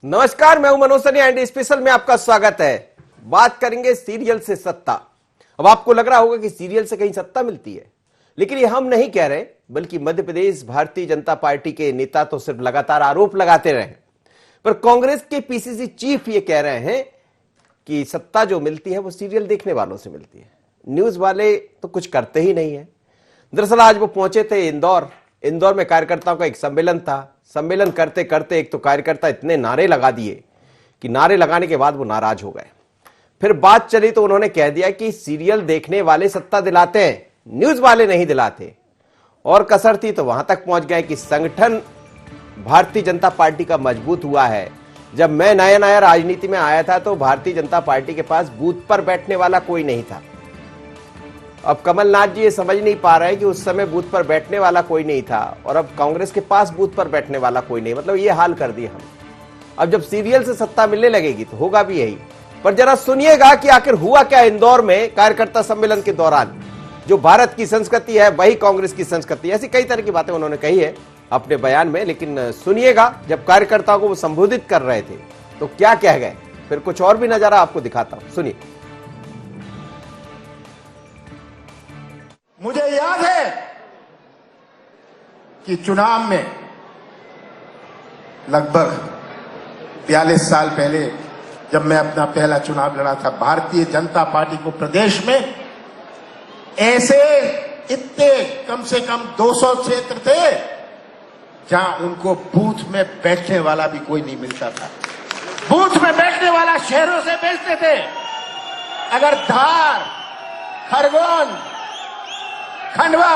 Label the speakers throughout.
Speaker 1: नमस्कार, मैं हूं मनोज सनी एंड स्पेशल में आपका स्वागत है। बात करेंगे सीरियल से सत्ता। अब आपको लग रहा होगा कि सीरियल से कहीं सत्ता मिलती है, लेकिन ये हम नहीं कह रहे, बल्कि मध्य प्रदेश भारतीय जनता पार्टी के नेता तो सिर्फ लगातार आरोप लगाते रहे, पर कांग्रेस के पीसीसी चीफ ये कह रहे हैं कि सत्ता जो मिलती है वो सीरियल देखने वालों से मिलती है, न्यूज वाले तो कुछ करते ही नहीं है। दरअसल आज वो पहुंचे थे इंदौर में कार्यकर्ताओं का एक सम्मेलन था। सम्मेलन करते करते एक तो कार्यकर्ता इतने नारे लगा दिए कि नारे लगाने के बाद वो नाराज हो गए। फिर बात चली तो उन्होंने कह दिया कि सीरियल देखने वाले सत्ता दिलाते हैं, न्यूज वाले नहीं दिलाते। और कसर थी तो वहां तक पहुंच गए कि संगठन भारतीय जनता पार्टी का मजबूत हुआ है। जब मैं नया नया राजनीति में आया था तो भारतीय जनता पार्टी के पास बूथ पर बैठने वाला कोई नहीं था। अब कमलनाथ जी ये समझ नहीं पा रहे हैं कि उस समय बूथ पर बैठने वाला कोई नहीं था और अब कांग्रेस के पास बूथ पर बैठने वाला कोई नहीं, मतलब ये हाल कर दिया हम। अब जब सीरियल से सत्ता मिलने लगेगी तो होगा भी यही। पर जरा सुनिएगा कि आखिर हुआ क्या इंदौर में कार्यकर्ता सम्मेलन के दौरान। जो भारत की संस्कृति है वही कांग्रेस की संस्कृति, ऐसी कई तरह की बातें उन्होंने कही है अपने बयान में। लेकिन सुनिएगा जब कार्यकर्ताओं को वो संबोधित कर रहे थे तो क्या कह गए, फिर कुछ और भी नजारा आपको दिखाता हूं, सुनिए।
Speaker 2: मुझे याद है कि चुनाव में लगभग 42 साल पहले जब मैं अपना पहला चुनाव लड़ा था, भारतीय जनता पार्टी को प्रदेश में ऐसे इतने कम से कम 200 क्षेत्र थे जहां उनको बूथ में बैठने वाला भी कोई नहीं मिलता था। बूथ में बैठने वाला शहरों से भेजते थे। अगर धार, खरगोन, खंडवा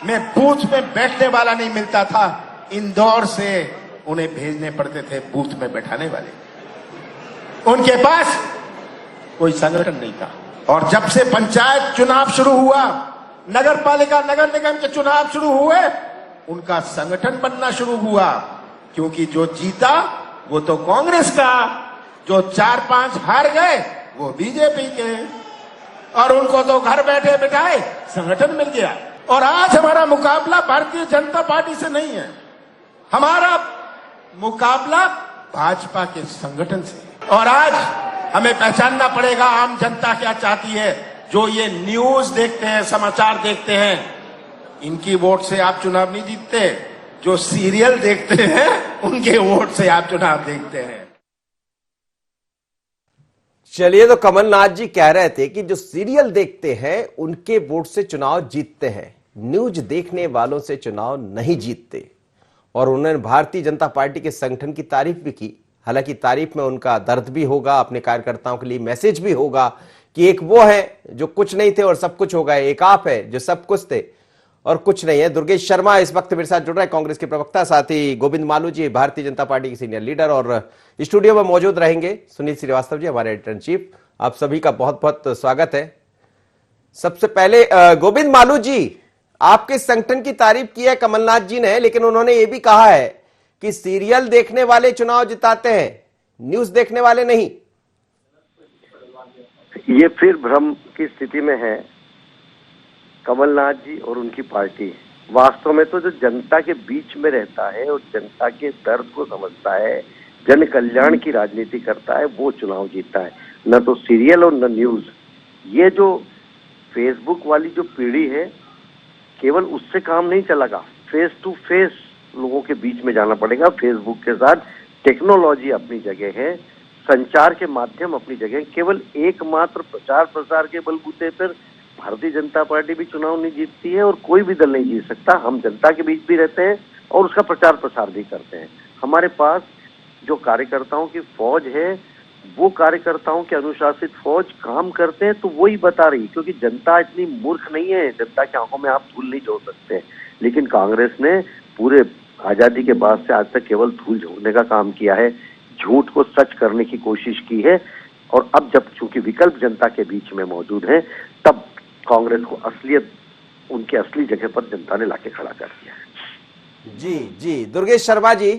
Speaker 2: में बूथ में बैठने वाला नहीं मिलता था, इंदौर से उन्हें भेजने पड़ते थे बूथ में बैठाने वाले। उनके पास कोई संगठन नहीं था। और जब से पंचायत चुनाव शुरू हुआ, नगर पालिका, नगर निगम के चुनाव शुरू हुए, उनका संगठन बनना शुरू हुआ। क्योंकि जो जीता वो तो कांग्रेस का, जो 4-5 हार गए वो बीजेपी के, और उनको तो घर बैठे बिठाए संगठन मिल गया। और आज हमारा मुकाबला भारतीय जनता पार्टी से नहीं है, हमारा मुकाबला भाजपा के संगठन से। और आज हमें पहचानना पड़ेगा आम जनता क्या चाहती है। जो ये न्यूज देखते हैं, समाचार देखते हैं, इनकी वोट से आप चुनाव नहीं जीतते। जो सीरियल देखते हैं उनके वोट से आप चुनाव देखते हैं।
Speaker 1: चलिए, तो कमलनाथ जी कह रहे थे कि जो सीरियल देखते हैं उनके वोट से चुनाव जीतते हैं, न्यूज देखने वालों से चुनाव नहीं जीतते। और उन्होंने भारतीय जनता पार्टी के संगठन की तारीफ भी की। हालांकि तारीफ में उनका दर्द भी होगा, अपने कार्यकर्ताओं के लिए मैसेज भी होगा कि एक वो है जो कुछ नहीं थे और सब कुछ हो गए, एक आप है जो सब कुछ थे और कुछ नहीं है। दुर्गेश शर्मा इस वक्त मेरे साथ जुड़ रहे हैं, कांग्रेस के प्रवक्ता, साथ ही गोविंद मालू जी भारतीय जनता पार्टी के सीनियर लीडर, और स्टूडियो में मौजूद रहेंगे सुनील श्रीवास्तव जी, हमारे एडिटर इन चीफ। आप सभी का बहुत बहुत स्वागत है। सबसे पहले गोविंद मालू जी, आपके संगठन की तारीफ की है कमलनाथ जी ने, लेकिन उन्होंने ये भी कहा है कि सीरियल देखने वाले चुनाव जिताते हैं, न्यूज देखने वाले नहीं।
Speaker 3: ये फिर भ्रम की स्थिति में है कमलनाथ जी और उनकी पार्टी। वास्तव में तो जो जनता के बीच में रहता है और जनता के दर्द को समझता है, जन कल्याण की राजनीति करता है, वो चुनाव जीतता है, न तो सीरियल और न न्यूज। ये जो फेसबुक वाली जो पीढ़ी है, केवल उससे काम नहीं चलेगा, फेस टू फेस लोगों के बीच में जाना पड़ेगा। फेसबुक के साथ टेक्नोलॉजी अपनी जगह है, संचार के माध्यम अपनी जगह। केवल एकमात्र प्रचार प्रसार के बलबूते पर भारतीय जनता पार्टी भी चुनाव नहीं जीतती है और कोई भी दल नहीं जीत सकता। हम जनता के बीच भी रहते हैं और उसका प्रचार प्रसार भी करते हैं। हमारे पास जो कार्यकर्ताओं की फौज है, वो कार्यकर्ताओं के अनुशासित फौज काम करते हैं, तो वही बता रही। क्योंकि जनता इतनी मूर्ख नहीं है, जनता की आंखों में आप धूल नहीं झोंक सकते। लेकिन कांग्रेस ने पूरे आजादी के बाद से आज तक केवल धूल झोंकने का काम किया है, झूठ को सच करने की कोशिश की है। और अब जब चूंकि विकल्प जनता के बीच में मौजूद है, तब कांग्रेस को असलियत, उनके असली जगह पर जनता ने लाके खड़ा कर दिया है।
Speaker 1: जी दुर्गेश शर्मा जी,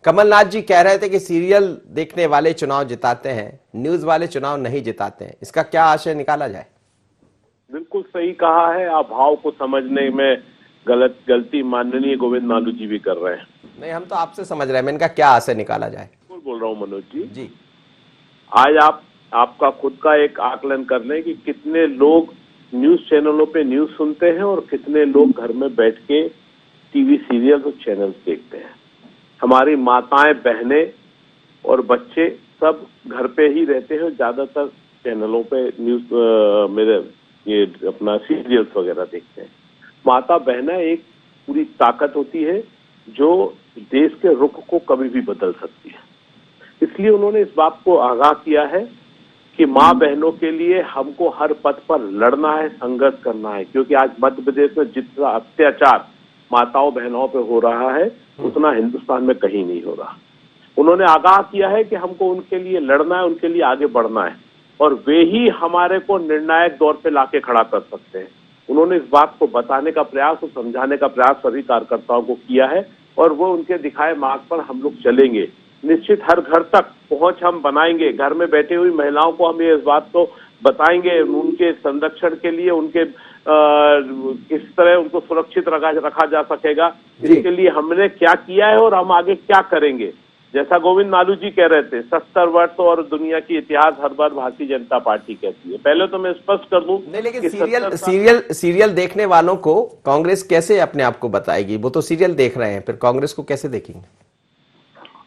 Speaker 1: कमलनाथ जी कह रहे थे कि सीरियल देखने वाले चुनाव जिताते हैं, न्यूज वाले चुनाव नहीं जिताते हैं, इसका क्या आशय निकाला जाए?
Speaker 4: बिल्कुल सही कहा है। आप भाव को समझने में गलती माननीय गोविंद नालू जी भी कर रहे हैं।
Speaker 1: नहीं, हम तो आपसे समझ रहे हैं, मैंने कहा क्या आशय निकाला जाए।
Speaker 4: बोल रहा हूँ मनोज जी।
Speaker 1: जी,
Speaker 4: आज आपका खुद का एक आकलन कर लें कि कितने लोग न्यूज चैनलों पे न्यूज सुनते हैं और कितने लोग घर में बैठ के टीवी सीरियल और चैनल्स देखते हैं। हमारी माताएं, बहनें और बच्चे सब घर पे ही रहते हैं, ज्यादातर चैनलों पे न्यूज मेरे ये अपना सीरियल्स वगैरह देखते हैं। माता बहना एक पूरी ताकत होती है जो देश के रुख को कभी भी बदल सकती है। इसलिए उन्होंने इस बात को आगाह किया है कि माँ बहनों के लिए हमको हर पथ पर लड़ना है, संघर्ष करना है, क्योंकि आज मध्य प्रदेश में जितना अत्याचार माताओं बहनों पे हो रहा है उतना हिंदुस्तान में कहीं नहीं हो रहा। उन्होंने आगाह किया है कि हमको उनके लिए लड़ना है, उनके लिए आगे बढ़ना है, और वे ही हमारे को निर्णायक दौर पे लाके खड़ा कर सकते हैं। उन्होंने इस बात को बताने का प्रयास और समझाने का प्रयास सभी कार्यकर्ताओं को किया है, और वो उनके दिखाए मार्ग पर हम लोग चलेंगे। निश्चित हर घर तक पहुंच हम बनाएंगे। घर में बैठी हुई महिलाओं को हम ये इस बात को बताएंगे, उनके संरक्षण के लिए उनके किस तरह उनको सुरक्षित रखा जा सकेगा, इसके लिए हमने क्या किया है और हम आगे क्या करेंगे। जैसा गोविंद नालू जी कह रहे थे, 70 वर्ष और दुनिया की इतिहास हर बार भारतीय जनता पार्टी कहती है। पहले तो मैं स्पष्ट कर दूं,
Speaker 1: नहीं, लेकिन सीरियल देखने वालों को कांग्रेस कैसे अपने आप को बताएगी? वो तो सीरियल देख रहे हैं, फिर कांग्रेस को कैसे देखेंगे?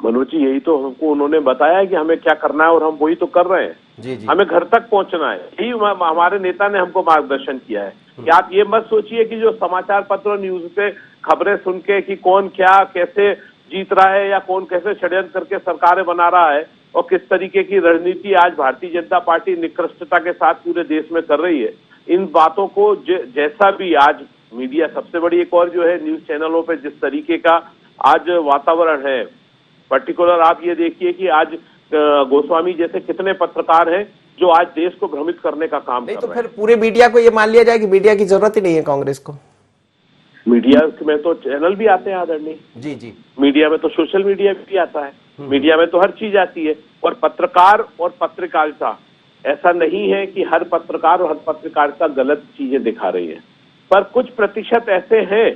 Speaker 4: मनोज जी, यही तो हमको उन्होंने बताया है कि हमें क्या करना है और हम वही तो कर रहे हैं।
Speaker 1: जी जी,
Speaker 4: हमें घर तक पहुंचना है, यही हमारे नेता ने हमको मार्गदर्शन किया है कि आप ये मत सोचिए कि जो समाचार पत्र और न्यूज पे खबरें सुन के कि कौन क्या कैसे जीत रहा है या कौन कैसे षड्यंत्र करके सरकारें बना रहा है और किस तरीके की रणनीति आज भारतीय जनता पार्टी निकृष्टता के साथ पूरे देश में कर रही है, इन बातों को जैसा भी आज मीडिया, सबसे बड़ी एक और जो है न्यूज चैनलों पे जिस तरीके का आज वातावरण है, पर्टिकुलर आप ये देखिए कि आज गोस्वामी जैसे कितने पत्रकार हैं जो आज देश को भ्रमित करने का काम कर रहे हैं।
Speaker 1: तो फिर पूरे मीडिया को ये मान लिया जाए कि मीडिया की जरूरत ही नहीं है कांग्रेस को?
Speaker 4: मीडिया में तो चैनल भी आते हैं आदरणीय
Speaker 1: जी जी,
Speaker 4: मीडिया में तो सोशल मीडिया भी आता है, मीडिया में तो हर चीज आती है। और पत्रकार और पत्रकारिता, ऐसा नहीं है कि हर पत्रकार और हर पत्रकारिता गलत चीजें दिखा रही है, पर कुछ प्रतिशत ऐसे हैं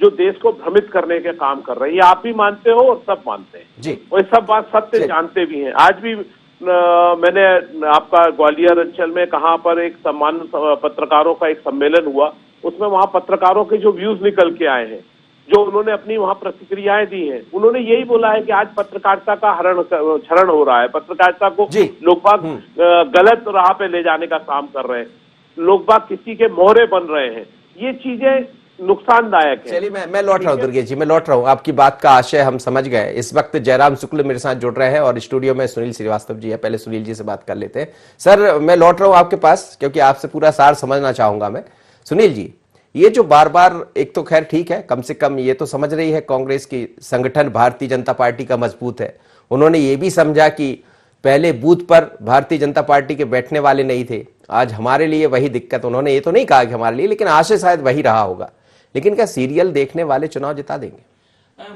Speaker 4: जो देश को भ्रमित करने के काम कर रहे हैं। ये आप भी मानते हो और सब मानते हैं
Speaker 1: जी,
Speaker 4: और सब बात सत्य जानते भी हैं। आज भी मैंने आपका ग्वालियर अंचल में कहां पर एक सम्मान पत्रकारों का एक सम्मेलन हुआ, उसमें वहां पत्रकारों के जो व्यूज निकल के आए हैं, जो उन्होंने अपनी वहां प्रतिक्रियाएं दी हैं, उन्होंने यही बोला है कि आज पत्रकारिता का क्षरण हो रहा है, पत्रकारिता को लोग बाग गलत राह पे ले जाने का काम कर रहे हैं, लोग बाग किसी के मोहरे बन रहे हैं। ये चीजें नुकसानदायक है।
Speaker 1: चलिए मैं लौट रहा हूँ दुर्गेश जी, मैं लौट रहा हूँ। आपकी बात का आशय हम समझ गए। इस वक्त जयराम शुक्ल मेरे साथ जुड़ रहे हैं और स्टूडियो में सुनील श्रीवास्तव जी है। पहले सुनील जी से बात कर लेते हैं। सर, मैं लौट रहा हूँ आपके पास क्योंकि आपसे पूरा सार समझना चाहूंगा मैं। सुनील जी, ये जो बार बार, एक तो खैर ठीक है, कम से कम ये तो समझ रही है कांग्रेस की संगठन भारतीय जनता पार्टी का मजबूत है। उन्होंने ये भी समझा कि पहले बूथ पर भारतीय जनता पार्टी के बैठने वाले नहीं थे, आज हमारे लिए वही दिक्कत। उन्होंने ये तो नहीं कहा कि हमारे लिए, लेकिन आशय शायद वही रहा होगा। लेकिन क्या सीरियल देखने वाले चुनाव जिता देंगे?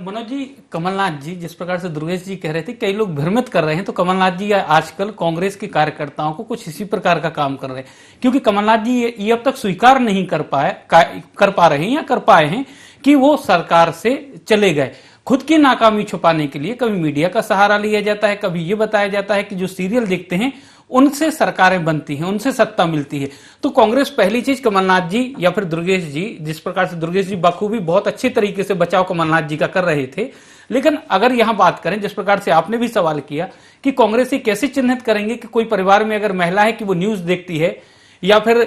Speaker 5: मनोज जी, कमलनाथ जी जिस प्रकार से दुर्गेश जी कह रहे थे कई लोग भ्रमित कर रहे हैं, तो कमलनाथ जी आजकल कांग्रेस के कार्यकर्ताओं को कुछ इसी प्रकार का काम कर रहे हैं, क्योंकि कमलनाथ जी ये अब तक स्वीकार नहीं कर पा रहे हैं या कर पाए हैं कि वो सरकार से चले गए। खुद की नाकामी छुपाने के लिए कभी मीडिया का सहारा लिया जाता है, कभी ये बताया जाता है कि जो सीरियल देखते हैं उनसे सरकारें बनती हैं, उनसे सत्ता मिलती है। तो कांग्रेस पहली चीज कमलनाथ जी या फिर दुर्गेश जी, जिस प्रकार से दुर्गेश जी बखूबी बहुत अच्छे तरीके से बचाव कमलनाथ जी का कर रहे थे, लेकिन अगर यहां बात करें जिस प्रकार से आपने भी सवाल किया कि कांग्रेस ये कैसे चिन्हित करेंगे कि कोई परिवार में अगर महिला है कि वो न्यूज देखती है या फिर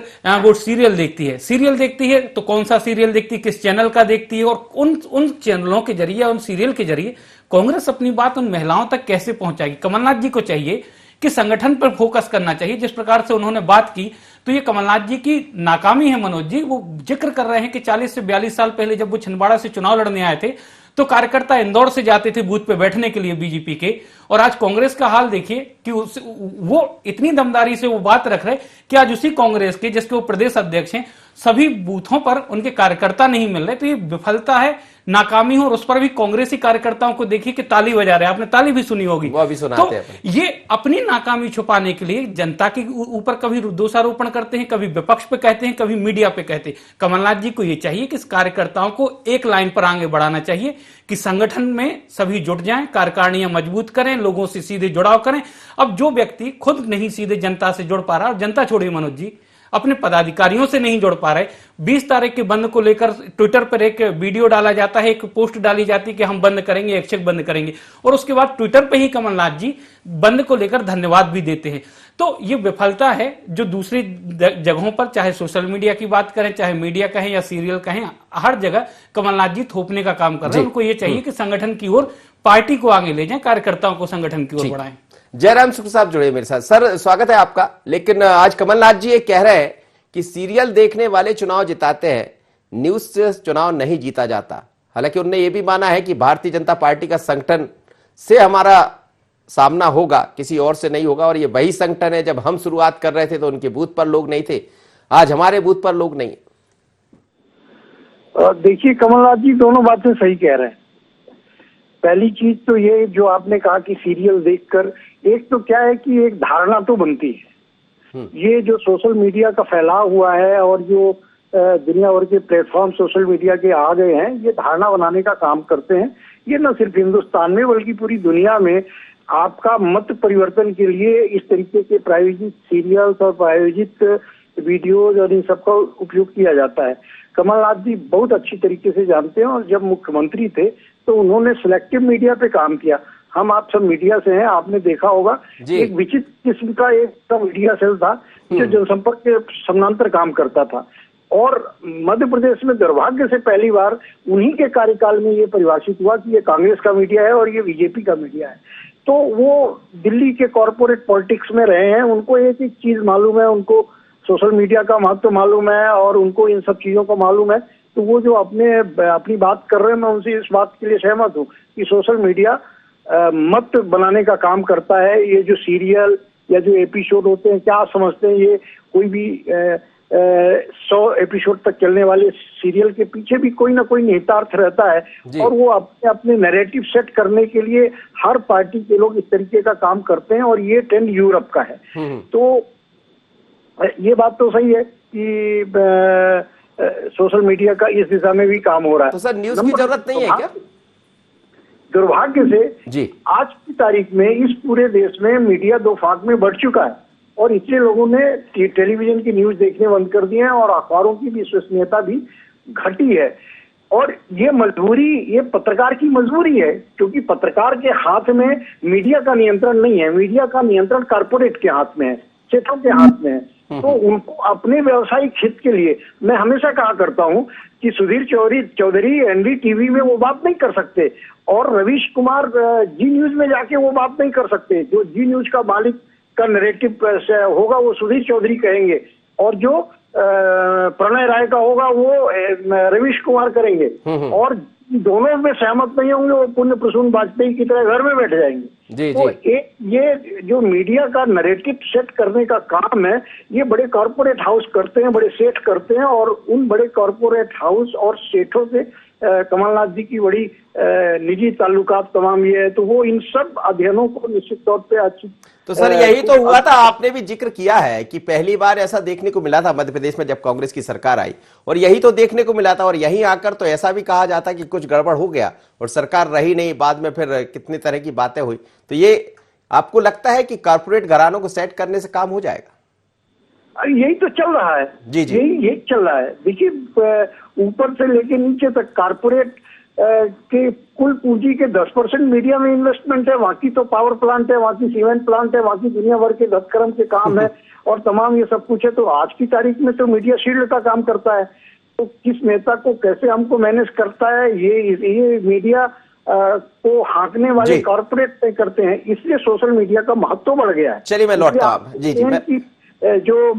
Speaker 5: वो सीरियल देखती है। सीरियल देखती है तो कौन सा सीरियल देखती है, किस चैनल का देखती है, और उन चैनलों के जरिए, उन सीरियल के जरिए कांग्रेस अपनी बात उन महिलाओं तक कैसे पहुंचाएगी। कमलनाथ जी को चाहिए कि संगठन पर फोकस करना चाहिए। जिस प्रकार से उन्होंने बात की तो ये कमलनाथ जी की नाकामी है। मनोज जी वो जिक्र कर रहे हैं कि 40 से 42 साल पहले जब वो छिंदवाड़ा से चुनाव लड़ने आए थे तो कार्यकर्ता इंदौर से जाते थे बूथ पे बैठने के लिए बीजेपी के, और आज कांग्रेस का हाल देखिए कि वो इतनी दमदारी से वो बात रख रहे कि आज उसी कांग्रेस के जिसके वो प्रदेश अध्यक्ष हैं सभी बूथों पर उनके कार्यकर्ता नहीं मिल रहे। तो ये विफलता है, नाकामी हो, और उस पर भी कांग्रेसी कार्यकर्ताओं को देखिए कि ताली बजा रहे हैं, आपने ताली भी सुनी होगी।
Speaker 1: वो अभी सुनाते हैं।
Speaker 5: तो ये अपनी नाकामी छुपाने के लिए जनता के ऊपर कभी दोषारोपण करते हैं, कभी विपक्ष पे कहते हैं, कभी मीडिया पे कहते हैं। कमलनाथ जी को ये चाहिए कि इस कार्यकर्ताओं को एक लाइन पर आगे बढ़ाना चाहिए कि संगठन में सभी जुट जाएं, कार्यकारिणियां मजबूत करें, लोगों से सीधे जुड़ाव करें। अब जो व्यक्ति खुद नहीं सीधे जनता से जुड़ पा रहा, और जनता छोड़िए मनोज जी, अपने पदाधिकारियों से नहीं जुड़ पा रहे, 20 तारीख के बंद को लेकर ट्विटर पर एक वीडियो डाला जाता है, एक पोस्ट डाली जाती है कि हम बंद करेंगे, एक्शन बंद करेंगे, और उसके बाद ट्विटर पे ही कमलनाथ जी बंद को लेकर धन्यवाद भी देते हैं। तो ये विफलता है जो दूसरी जगहों पर, चाहे सोशल मीडिया की बात करें, चाहे मीडिया कहें या सीरियल कहें, हर जगह कमलनाथ जी थोपने का काम कर रहे हैं। उनको ये चाहिए कि संगठन की ओर, पार्टी को आगे ले जाएं, कार्यकर्ताओं को संगठन की ओर बढ़ाएं।
Speaker 1: जयराम शुक्ल साहब जुड़े मेरे साथ। सर स्वागत है आपका। लेकिन आज कमलनाथ जी ये कह रहे हैं कि सीरियल देखने वाले चुनाव जिताते हैं, न्यूज से चुनाव नहीं जीता जाता। हालांकि उन्होंने ये भी माना है कि भारतीय जनता पार्टी का संगठन से हमारा सामना होगा, किसी और से नहीं होगा, और ये वही संगठन है, जब हम शुरुआत कर रहे थे तो उनके बूथ पर लोग नहीं थे, आज हमारे बूथ पर लोग नहीं।
Speaker 6: देखिए कमलनाथ जी दोनों बातें सही कह रहे हैं। पहली चीज तो ये जो आपने कहा कि सीरियल देखकर, एक तो क्या है कि एक धारणा तो बनती है। ये जो सोशल मीडिया का फैलाव हुआ है और जो दुनिया भर के प्लेटफॉर्म सोशल मीडिया के आ गए हैं, ये धारणा बनाने का काम करते हैं। ये न सिर्फ हिंदुस्तान में बल्कि पूरी दुनिया में आपका मत परिवर्तन के लिए इस तरीके के प्रायोजित सीरियल्स और प्रायोजित वीडियोज और इन सबका उपयोग किया जाता है। कमलनाथ जी बहुत अच्छी तरीके से जानते हैं, और जब मुख्यमंत्री थे तो उन्होंने सिलेक्टिव मीडिया पे काम किया। हम आप सब मीडिया से हैं, आपने देखा होगा एक विचित्र किस्म का एक मीडिया सेल था जो जनसंपर्क के समानांतर काम करता था, और मध्य प्रदेश में दुर्भाग्य से पहली बार उन्हीं के कार्यकाल में ये परिभाषित हुआ कि ये कांग्रेस का मीडिया है और ये बीजेपी का मीडिया है। तो वो दिल्ली के कॉर्पोरेट पॉलिटिक्स में रहे हैं, उनको एक एक चीज मालूम है, उनको सोशल मीडिया का महत्व मालूम है और उनको इन सब चीजों का मालूम है। तो वो जो अपनी बात कर रहे हैं, मैं उनसे इस बात के लिए सहमत हूँ कि सोशल मीडिया मत बनाने का काम करता है। ये जो सीरियल या जो एपिसोड होते हैं, क्या समझते हैं, ये कोई भी 100 एपिसोड तक चलने वाले सीरियल के पीछे भी कोई ना कोई निहितार्थ रहता है, और वो अपने अपने नैरेटिव सेट करने के लिए हर पार्टी के लोग इस तरीके का काम करते हैं, और ये ट्रेंड यूरोप का है। तो ये बात तो सही है कि सोशल मीडिया का इस दिशा में भी काम हो रहा है।
Speaker 1: तो सर न्यूज की जरूरत नहीं है क्या?
Speaker 6: दुर्भाग्य से आज की तारीख में इस पूरे देश में मीडिया दो फाक में बढ़ चुका है, और इसलिए लोगों ने टेलीविजन की न्यूज देखने बंद कर दिए हैं, और अखबारों की विश्वसनीयता भी घटी है। और ये मजबूरी, ये पत्रकार की मजबूरी है, क्योंकि पत्रकार के हाथ में मीडिया का नियंत्रण नहीं है। मीडिया का नियंत्रण कारपोरेट के हाथ में है, सेठों के हाथ में है। तो उनको अपने व्यवसायिक हित के लिए, मैं हमेशा कहा करता हूं कि सुधीर चौधरी एनडीटीवी में वो बात नहीं कर सकते, और रवीश कुमार जी न्यूज में जाके वो बात नहीं कर सकते। जो जी न्यूज का मालिक का नैरेटिव होगा वो सुधीर चौधरी कहेंगे, और जो प्रणय राय का होगा वो रवीश कुमार करेंगे, और दोनों में सहमत नहीं होंगे, वो पुण्य प्रसून वाजपेयी की तरह घर में बैठ जाएंगे। तो ये जो मीडिया का नैरेटिव सेट करने का काम है, ये बड़े कॉर्पोरेट हाउस करते हैं, बड़े सेठ करते हैं, और उन बड़े कॉर्पोरेट हाउस और सेठों से कमलनाथ जी की बड़ी निजी ताल्लुकात तमाम ये है। तो वो इन सब अध्ययनों को निश्चित तौर पे अच्छी।
Speaker 1: तो सर यही तो हुआ था, आपने भी जिक्र किया है कि पहली बार ऐसा देखने को मिला था मध्य प्रदेश में जब कांग्रेस की सरकार आई, और यही तो देखने को मिला था। और यहीं आकर तो ऐसा भी कहा जाता कि कुछ गड़बड़ हो गया और सरकार रही नहीं, बाद में फिर कितनी तरह की बातें हुई। तो ये आपको लगता है कि कॉर्पोरेट घरानों को सेट करने से काम हो जाएगा?
Speaker 6: यही तो चल रहा है
Speaker 1: जी।
Speaker 6: यही चल रहा है। देखिए ऊपर से लेके नीचे तक कारपोरेट के कुल पूंजी के 10% मीडिया में इन्वेस्टमेंट है, बाकी तो पावर प्लांट है, बाकी सीमेंट प्लांट है, बाकी दुनिया भर के धतकर्म के काम है, और तमाम ये सब कुछ है। तो आज की तारीख में तो मीडिया शील्ड का काम करता है। तो किस नेता को कैसे हमको मैनेज करता है, ये मीडिया को हाँकने वाले कॉर्पोरेट तय करते हैं। इसलिए सोशल मीडिया का महत्व बढ़ गया है।
Speaker 1: चलिए मैं लौटता हूं। जी
Speaker 6: जो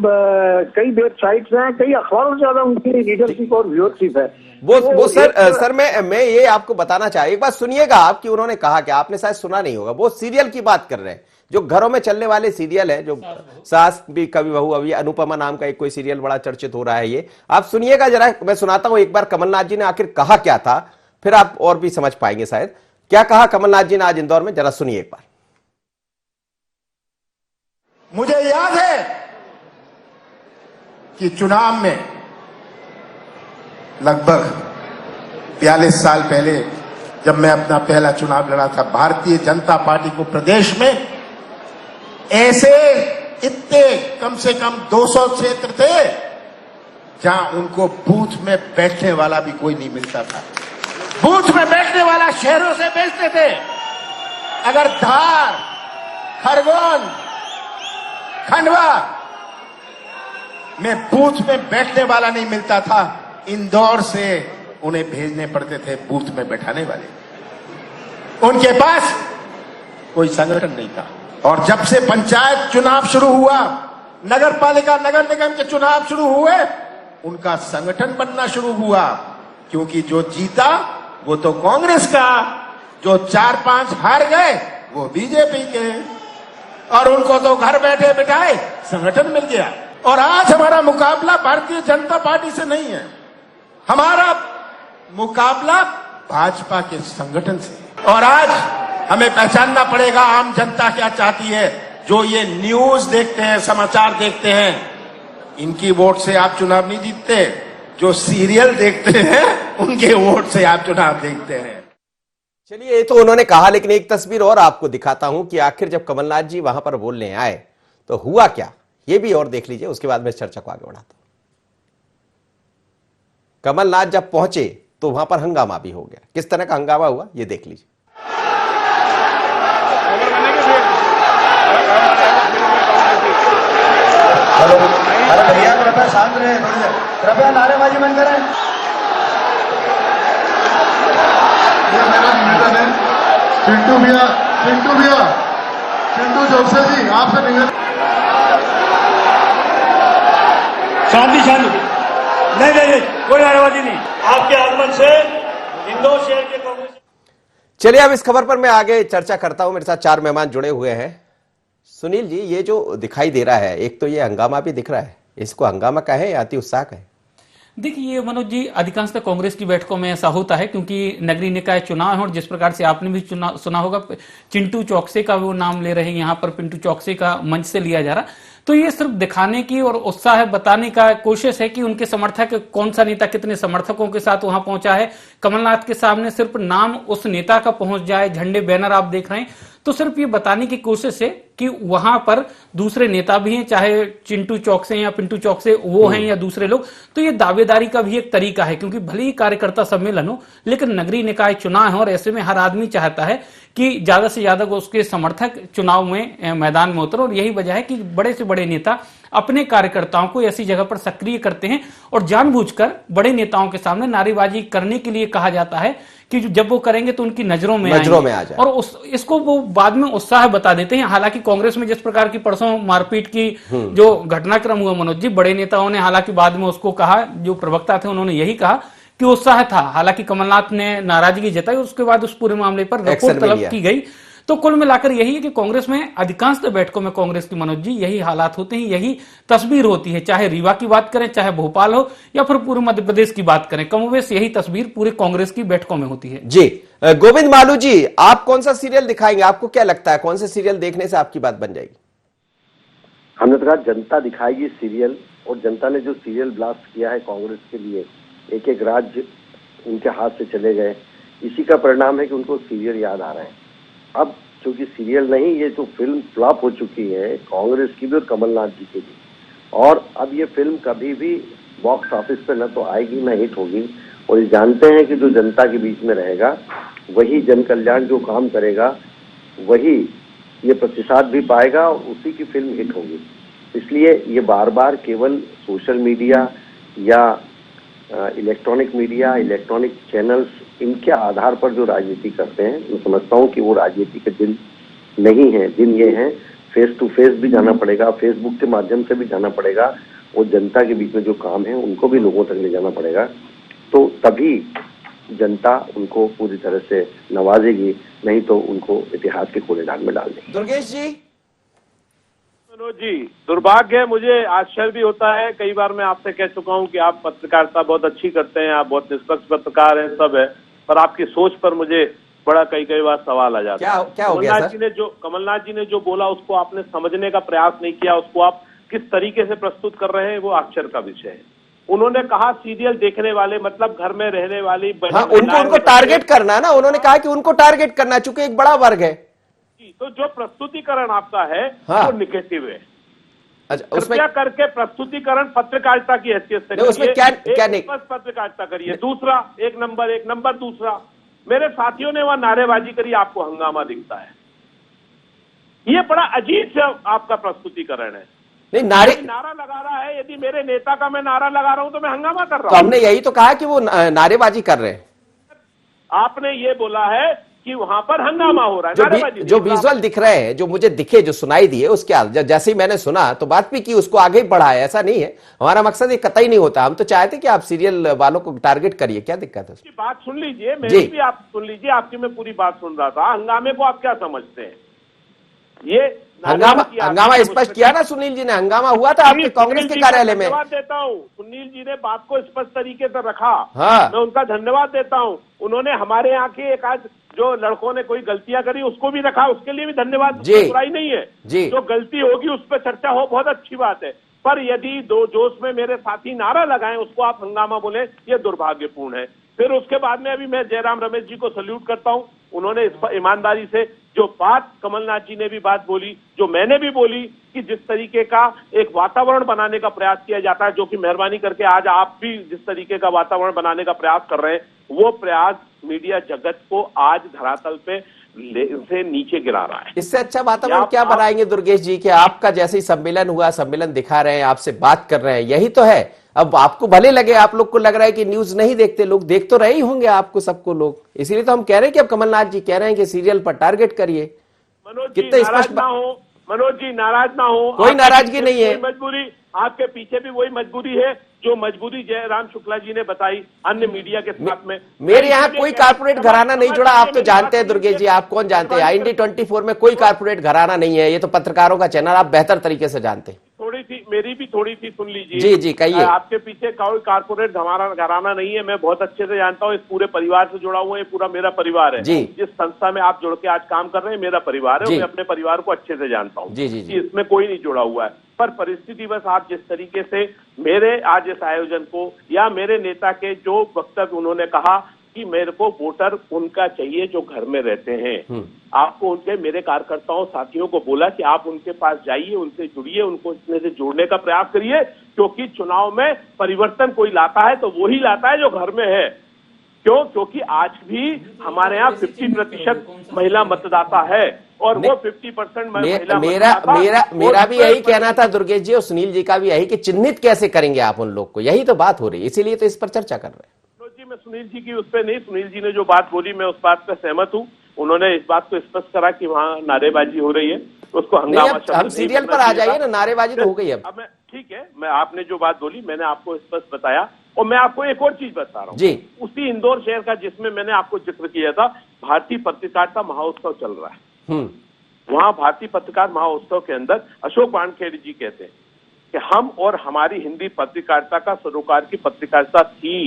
Speaker 6: कई वेबसाइट्स हैं, कई अखबारों से ज्यादा उनकी रीडरशिप और व्यूअरशिप है।
Speaker 1: वो सर मैं ये आपको बताना चाह, एक बात सुनिएगा आप, कि उन्होंने कहा कि आपने शायद सुना नहीं होगा, वो सीरियल की बात कर रहे हैं जो घरों में चलने वाले सीरियल है, जो सास भी कभी बहू, अभी अनुपमा नाम का एक कोई सीरियल बड़ा चर्चित हो रहा है, ये आप सुनिएगा जरा, मैं सुनाता हूं एक बार कमलनाथ जी ने आखिर कहा क्या था, फिर आप और भी समझ पाएंगे शायद क्या कहा कमलनाथ जी ने आज इंदौर में, जरा सुनिए एक बार।
Speaker 2: मुझे याद है कि चुनाव में लगभग 42 साल पहले जब मैं अपना पहला चुनाव लड़ा था, भारतीय जनता पार्टी को प्रदेश में ऐसे इतने कम से कम 200 क्षेत्र थे जहां उनको बूथ में बैठने वाला भी कोई नहीं मिलता था। बूथ में बैठने वाला शहरों से बेचते थे। अगर धार, खरगोन, खंडवा में बूथ में बैठने वाला नहीं मिलता था, इंदौर से उन्हें भेजने पड़ते थे बूथ में बैठाने वाले। उनके पास कोई संगठन नहीं था। और जब से पंचायत चुनाव शुरू हुआ, नगर पालिका, नगर निगम के चुनाव शुरू हुए, उनका संगठन बनना शुरू हुआ, क्योंकि जो जीता वो तो कांग्रेस का, जो 4-5 हार गए वो बीजेपी के, और उनको तो घर बैठे बिठाए संगठन मिल गया। और आज हमारा मुकाबला भारतीय जनता पार्टी से नहीं है, हमारा मुकाबला भाजपा के संगठन से। और आज हमें पहचानना पड़ेगा आम जनता क्या चाहती है। जो ये न्यूज देखते हैं, समाचार देखते हैं, इनकी वोट से आप चुनाव नहीं जीतते। जो सीरियल देखते हैं उनके वोट से आप चुनाव देखते हैं।
Speaker 1: चलिए, ये तो उन्होंने कहा, लेकिन एक तस्वीर और आपको दिखाता हूं कि आखिर जब कमलनाथ जी वहां पर बोलने आए तो हुआ क्या, ये भी और देख लीजिए, उसके बाद मैं इस चर्चा को आगे बढ़ाता हूं। कमलनाथ जब पहुंचे तो वहां पर हंगामा भी हो गया। किस तरह का हंगामा हुआ ये देख लीजिए।
Speaker 7: अरे भैया कृपया शांत रहे, थोड़ी देर कृपया नारेबाजी बंद करें।
Speaker 8: मेरा निवेदन है, पिंटू भैया, पिंटू जोगसे जी, आपसे निवेदन।
Speaker 7: शांति, नहीं, कोई नारेबाजी नहीं। आपके आगमन से इंदौर शहर के कांग्रेस।
Speaker 1: चलिए, अब इस खबर पर मैं आगे चर्चा करता हूं। मेरे साथ 4 मेहमान जुड़े हुए हैं। सुनील जी, ये जो दिखाई दे रहा है, एक तो ये हंगामा भी दिख रहा है, इसको हंगामा कहें या अति उत्साह कहें?
Speaker 5: देखिए मनोज जी, अधिकांशतः कांग्रेस की बैठकों में ऐसा होता है, क्योंकि नगरीय निकाय चुनाव है और जिस प्रकार से आपने भी सुना होगा, चिंटू चौकसे का वो नाम ले रहे हैं, यहाँ पर पिंटू चौकसे का मंच से लिया जा रहा, तो ये सिर्फ दिखाने की और उत्साह बताने का कोशिश है कि उनके समर्थक, कौन सा नेता कितने समर्थकों के साथ वहां पहुंचा है। कमलनाथ के सामने सिर्फ नाम उस नेता का पहुंच जाए, झंडे बैनर आप देख रहे हैं, तो सिर्फ ये बताने की कोशिश है कि वहां पर दूसरे नेता भी हैं, चाहे चिंटू चौकसे या पिंटू चौकसे वो हैं या दूसरे लोग। तो ये दावेदारी का भी एक तरीका है, क्योंकि भले ही कार्यकर्ता सम्मेलन हो, लेकिन नगरीय निकाय चुनाव है और ऐसे में हर आदमी चाहता है कि ज्यादा से ज्यादा उसके समर्थक चुनाव में मैदान में उतरे। और यही वजह है कि बड़े से बड़े नेता अपने कार्यकर्ताओं को ऐसी जगह पर सक्रिय करते हैं और जानबूझकर बड़े नेताओं के सामने नारेबाजी करने के लिए कहा जाता है कि जब वो करेंगे तो उनकी नजरों में आ जाए, और इसको वो बाद में उत्साह बता देते हैं। हालांकि कांग्रेस में जिस प्रकार की परसों मारपीट की जो घटनाक्रम हुआ मनोज जी, बड़े नेताओं ने हालांकि बाद में उसको कहा, जो प्रवक्ता थे उन्होंने यही कहा कि उत्साह था। हालांकि कमलनाथ ने नाराजगी जताई, उसके बाद उस पूरे मामले पर रिपोर्ट तलब की गई। तो कुल मिलाकर यही है कि कांग्रेस में अधिकांश बैठकों में कांग्रेस की मनोज जी यही हालात होते हैं, यही तस्वीर होती है। चाहे रीवा की बात करें, चाहे भोपाल हो या फिर पूरे मध्य प्रदेश की बात करें, कमोबेश यही तस्वीर पूरे कांग्रेस की बैठकों में होती है।
Speaker 1: जी गोविंद मालू जी, आप कौन सा सीरियल दिखाएंगे? आपको क्या लगता है कौन से सीरियल देखने से आपकी बात बन जाएगी?
Speaker 3: हमने तो कहा जनता दिखाएगी सीरियल, और जनता ने जो सीरियल ब्लास्ट किया है कांग्रेस के लिए, एक एक राज्य उनके हाथ से चले गए, इसी का परिणाम है कि उनको सीरियल याद आ रहे हैं। अब क्योंकि सीरियल नहीं, ये तो फिल्म फ्लॉप हो चुकी है कांग्रेस की भी और कमलनाथ जी की भी, और अब ये फिल्म कभी भी बॉक्स ऑफिस पे न तो आएगी न हिट होगी। और ये जानते हैं कि जो जनता के बीच में रहेगा वही जन कल्याण जो काम करेगा वही ये प्रतिसाद भी पाएगा और उसी की फिल्म हिट होगी। इसलिए ये बार बार केवल सोशल मीडिया या इलेक्ट्रॉनिक मीडिया, इलेक्ट्रॉनिक चैनल्स, इनके आधार पर जो राजनीति करते हैं, मैं समझता हूँ कि वो राजनीति के दिन नहीं है। दिन ये है फेस टू फेस भी जाना पड़ेगा, फेसबुक के माध्यम से भी जाना पड़ेगा, और जनता के बीच में जो काम है उनको भी लोगों तक ले जाना पड़ेगा। तो तभी जनता उनको पूरी तरह से नवाजेगी, नहीं तो उनको इतिहास के कूड़ेदान में डाल देगी।
Speaker 1: दुर्गेश जी,
Speaker 4: मनोज जी, दुर्भाग्य है, मुझे आश्चर्य भी होता है। कई बार मैं आपसे कह चुका हूं कि आप पत्रकारिता बहुत अच्छी करते हैं, आप बहुत निष्पक्ष पत्रकार हैं, सब है, पर आपकी सोच पर मुझे बड़ा कई बार सवाल आ जाता है।
Speaker 1: क्या हो गया सर?
Speaker 4: कमलनाथ जी ने जो बोला उसको आपने समझने का प्रयास नहीं किया, उसको आप किस तरीके से प्रस्तुत कर रहे हैं वो आश्चर्य का विषय है। उन्होंने कहा सीरियल देखने वाले मतलब घर में रहने वाली,
Speaker 1: हाँ, उनको टारगेट करना ना, उन्होंने कहा कि उनको टारगेट करना, चूंकि एक बड़ा वर्ग है।
Speaker 4: तो जो प्रस्तुतिकरण आपका है
Speaker 1: हाँ,
Speaker 4: वो निगेटिव है।
Speaker 1: अच्छा, उसमें
Speaker 4: कृपया करके प्रस्तुतिकरण पत्रकारिता की हैसियत से
Speaker 1: नहीं, उसमें क्या नहीं,
Speaker 4: पत्रकारिता करिए। दूसरा, एक नंबर दूसरा, मेरे साथियों ने वहां नारेबाजी करी, आपको हंगामा दिखता है। ये बड़ा अजीब से आपका प्रस्तुतिकरण है।
Speaker 1: नहीं,
Speaker 4: नारा लगा रहा है, यदि मेरे नेता का मैं नारा लगा रहा हूं तो मैं हंगामा कर
Speaker 1: तो
Speaker 4: रहा हूं।
Speaker 1: हमने यही तो कहा कि वो नारेबाजी कर रहे हैं।
Speaker 4: आपने ये बोला है कि वहां पर हंगामा हो रहा है,
Speaker 1: जो विजुअल दिख रहे हैं, जो मुझे दिखे, जो सुनाई दिए, उसके जैसे ही मैंने सुना तो बात भी की, उसको आगे बढ़ाया। ऐसा नहीं है, हमारा मकसद ये कतई नहीं होता। हम तो चाहते कि आप सीरियल वालों को टारगेट करिए, क्या दिक्कत है?
Speaker 4: बात सुन लीजिए, मेरी भी आप सुन लीजिए, आपकी मैं पूरी बात सुन रहा था। हंगामे को आप क्या समझते हैं? ये
Speaker 1: हंगामा स्पष्ट किया ना सुनील जी ने, हंगामा हुआ था आपके कांग्रेस के कार्यालय में।
Speaker 4: धन्यवाद देता हूँ, सुनील जी ने बात को स्पष्ट तरीके से रखा।
Speaker 1: हाँ,
Speaker 4: मैं उनका धन्यवाद देता हूँ। उन्होंने हमारे यहाँ के एक आज जो लड़कों ने कोई गलतियां करी उसको भी रखा, उसके लिए भी धन्यवाद। बुराई नहीं है
Speaker 1: जी,
Speaker 4: जो गलती होगी उस पर चर्चा हो, बहुत अच्छी बात है। पर यदि दो जोश में मेरे साथी नारा लगाएं, उसको आप हंगामा बोले, ये दुर्भाग्यपूर्ण है। फिर उसके बाद में अभी मैं जयराम रमेश जी को सल्यूट करता हूं। उन्होंने ईमानदारी से जो बात, कमलनाथ जी ने भी बात बोली, जो मैंने भी बोली, कि जिस तरीके का एक वातावरण बनाने का प्रयास किया जाता है, जो कि मेहरबानी करके आज आप भी जिस तरीके का वातावरण बनाने का प्रयास कर रहे हैं, वो प्रयास मीडिया जगत को आज धरातल पे से नीचे गिरा रहा है।
Speaker 1: इससे अच्छा वातावरण क्या बनाएंगे दुर्गेश जी? कि आपका जैसे ही सम्मेलन हुआ, सम्मेलन दिखा रहे हैं, आपसे बात कर रहे हैं, यही तो है। अब आपको भले लगे, आप लोग को लग रहा है कि न्यूज नहीं देखते, लोग देख तो रहे ही होंगे आपको, सबको लोग। इसीलिए तो हम कह रहे हैं कि अब कमलनाथ जी कह रहे हैं कि सीरियल पर टारगेट करिए।
Speaker 4: कितने स्पष्ट ना हो मनोज जी, नाराज ना हो,
Speaker 1: कोई नाराजगी नहीं है।
Speaker 4: मजबूरी, आपके पीछे भी वही मजबूरी है जो मजबूरी जयराम शुक्ला जी ने बताई अन्य मीडिया के साथ में।
Speaker 1: मेरे यहाँ कोई कारपोरेट घराना नहीं जुड़ा, आप तो जानते हैं दुर्गेश जी। आप कौन जानते हैं? IND 24 में कोई कारपोरेट घराना नहीं है, ये तो पत्रकारों का चैनल, आप बेहतर तरीके से जानते हैं।
Speaker 4: थोड़ी सी मेरी भी थोड़ी सी सुन लीजिए।
Speaker 1: जी जी, कहिए।
Speaker 4: आपके पीछे कोई कारपोरेट घराना नहीं है, मैं बहुत अच्छे से जानता हूँ। इस पूरे परिवार से जुड़ा हुआ, ये पूरा मेरा परिवार है।
Speaker 1: जी।
Speaker 4: जिस संस्था में आप जुड़ के आज काम कर रहे हैं, मेरा परिवार है, मैं अपने परिवार को अच्छे से जानता हूँ।
Speaker 1: जी जी जी।
Speaker 4: इसमें कोई नहीं जुड़ा हुआ है, पर परिस्थिति बस आप जिस तरीके से मेरे आज इस आयोजन को या मेरे नेता के जो वक्तव्य उन्होंने कहा कि मेरे को वोटर उनका चाहिए जो घर में रहते हैं, आपको उनके, मेरे कार्यकर्ताओं साथियों को बोला कि आप उनके पास जाइए, उनसे जुड़िए, उनको इसमें से जोड़ने का प्रयास करिए, क्योंकि चुनाव में परिवर्तन कोई लाता है तो वही लाता है जो घर में है। क्यों? क्योंकि आज भी हमारे यहाँ 50% महिला मतदाता है और वो 50%
Speaker 1: मेरा भी यही कहना था दुर्गेश जी, और सुनील जी का भी यही, कि चिन्हित कैसे करेंगे आप उन लोग को, यही तो बात हो रही है, इसीलिए तो इस पर चर्चा कर रहे हैं।
Speaker 4: मैं सुनील जी की उस पर नहीं, सुनील जी ने जो बात बोली मैं उस बात पर सहमत हूँ। उन्होंने इस बात को स्पष्ट करा कि वहाँ नारेबाजी हो रही है, तो उसको हंगामा।
Speaker 1: हम सीरियल पर आ जाइए ना, नारेबाजी तो हो गई अब।
Speaker 4: मैं ठीक है, मैं आपने जो बात बोली मैंने आपको स्पष्ट बताया, और मैं आपको एक और चीज बता रहा हूँ
Speaker 1: जी।
Speaker 4: उसी इंदौर शहर का जिसमें मैंने आपको जिक्र किया था, भारतीय पत्रकारिता महोत्सव चल रहा है। वहाँ भारतीय पत्रकार महोत्सव के अंदर अशोक वानखेड़े जी कहते हैं कि हम और हमारी हिंदी पत्रकारिता का सरोकार की पत्रकारिता थी।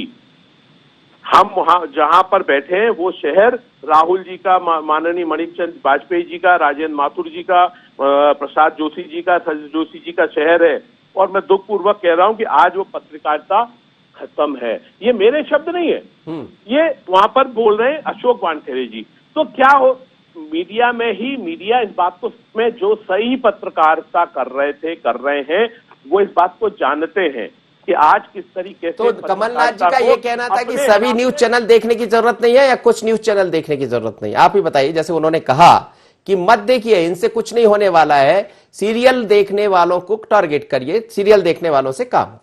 Speaker 4: हम वहां जहां पर बैठे हैं वो शहर राहुल जी का, माननीय मणिचंद वाजपेयी जी का, राजेंद्र माथुर जी का, प्रसाद जोशी जी का, सजल जोशी जी का शहर है। और मैं दुखपूर्वक कह रहा हूं कि आज वो पत्रकारिता खत्म है। ये मेरे शब्द नहीं है, ये वहां पर बोल रहे हैं अशोक वानखेड़े जी। तो क्या हो, मीडिया में ही मीडिया इस बात को में जो सही पत्रकारिता कर रहे हैं वो इस बात को जानते हैं कि आज किस तरीके से।
Speaker 1: तो कमलनाथ जी का ये कहना था कि सभी न्यूज चैनल देखने की जरूरत नहीं है या कुछ न्यूज चैनल देखने की जरूरत नहीं है, आप ही बताइए। जैसे उन्होंने कहा कि मत देखिए, इनसे कुछ नहीं होने वाला है, सीरियल देखने वालों को टारगेट करिए, सीरियल देखने वालों से काम।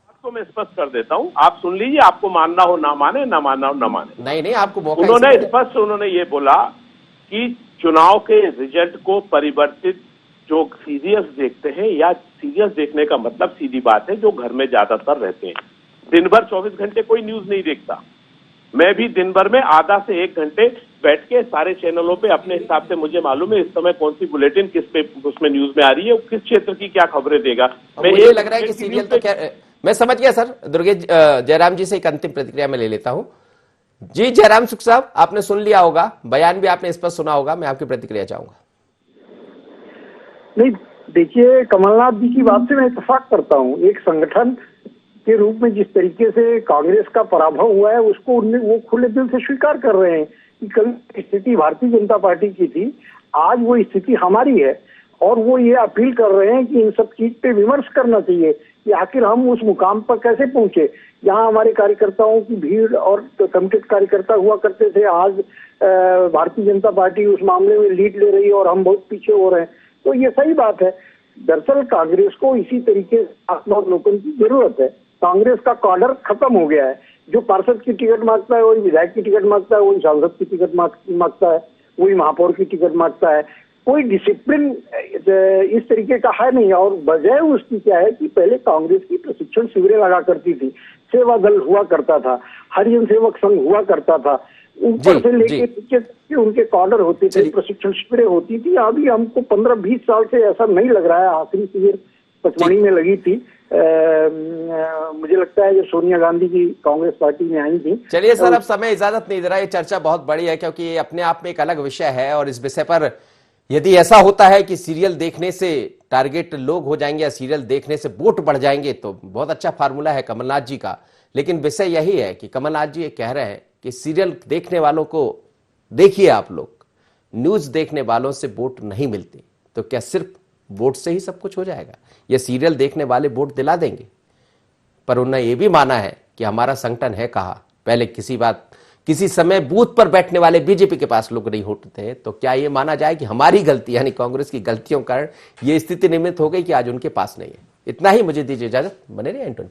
Speaker 4: आपको मैं स्पष्ट कर देता हूं, आप सुन लीजिए, आपको मानना हो ना माने, ना मानना हो ना माने।
Speaker 1: नहीं, आपको मौका।
Speaker 4: उन्होंने ये बोला कि चुनाव के रिजल्ट को परिवर्तित जो सीरियल्स देखते हैं, या सीरियल्स देखने का मतलब सीधी बात है जो घर में ज्यादातर रहते हैं, दिन भर 24 घंटे कोई न्यूज नहीं देखता। मैं भी दिन भर में आधा से 1 घंटे बैठ के सारे चैनलों पे अपने हिसाब से, मुझे मालूम है इस समय कौन सी बुलेटिन किस पे उसमें न्यूज में आ रही है, किस क्षेत्र की क्या खबरें देगा।
Speaker 1: मुझे लग रहा है कि सीरियल तो क्या, मैं समझ गया सर। दुर्गेश जयराम जी से एक अंतिम प्रतिक्रिया में ले लेता हूं। जी जयराम सुख साहब, आपने सुन लिया होगा, बयान भी आपने इस पर सुना होगा, मैं आपकी प्रतिक्रिया चाहूंगा।
Speaker 6: नहीं, देखिए, कमलनाथ जी की बात से मैं इत्तेफाक करता हूँ। एक संगठन के रूप में जिस तरीके से कांग्रेस का पराभव हुआ है, उसको वो खुले दिल से स्वीकार कर रहे हैं कि कल स्थिति भारतीय जनता पार्टी की थी, आज वो स्थिति हमारी है। और वो ये अपील कर रहे हैं कि इन सब चीज पे विमर्श करना चाहिए कि आखिर हम उस मुकाम पर कैसे पहुंचे। यहाँ हमारे कार्यकर्ताओं की भीड़ और कमिटेड कार्यकर्ता हुआ करते थे, आज भारतीय जनता पार्टी उस मामले में लीड ले रही है और हम बहुत पीछे हो रहे हैं। तो ये सही बात है। दरअसल कांग्रेस को इसी तरीके से आत्मावलोकन की जरूरत है। कांग्रेस का कॉर्डर खत्म हो गया है। जो पार्षद की टिकट मांगता है वही विधायक की टिकट मांगता है, वही सांसद की टिकट मांगता है, वही महापौर की टिकट मांगता है। कोई डिसिप्लिन इस तरीके का है नहीं। और वजह उसकी क्या है कि पहले कांग्रेस की प्रशिक्षण शिविरें लगा करती थी, सेवा दल हुआ करता था, हरिजन सेवक संघ हुआ करता था, ऊपर से लेके नीचे उनके कॉर्डर होते थे, प्रशिक्षण शिविरें होती थी। अभी हमको 15-20 साल से ऐसा नहीं लग रहा है। आखिरी शिविर पचमढ़ी में लगी थी, मुझे लगता है जब सोनिया गांधी की कांग्रेस पार्टी में आई थी।
Speaker 1: चलिए सर, अब समय इजाजत नहीं दे रहा, ये चर्चा बहुत बड़ी है क्योंकि ये अपने आप में एक अलग विषय है। और इस विषय पर यदि ऐसा होता है कि सीरियल देखने से टारगेट लोग हो जाएंगे या सीरियल देखने से वोट बढ़ जाएंगे, तो बहुत अच्छा फार्मूला है कमलनाथ जी का। लेकिन विषय यही है कि कमलनाथ जी ये कह रहे हैं कि सीरियल देखने वालों को देखिए, आप लोग न्यूज देखने वालों से वोट नहीं मिलते। तो क्या सिर्फ वोट से ही सब कुछ हो जाएगा? ये सीरियल देखने वाले वोट दिला देंगे? पर उन्होंने ये भी माना है कि हमारा संगठन है कहा। पहले किसी समय बूथ पर बैठने वाले बीजेपी के पास लोग नहीं होते थे, तो क्या ये माना जाए कि हमारी गलती यानी कांग्रेस की गलतियों के कारण ये स्थिति निर्मित हो गई कि आज उनके पास नहीं है? इतना ही, मुझे दीजिए इजाजत, बने रहिए एंटोनी।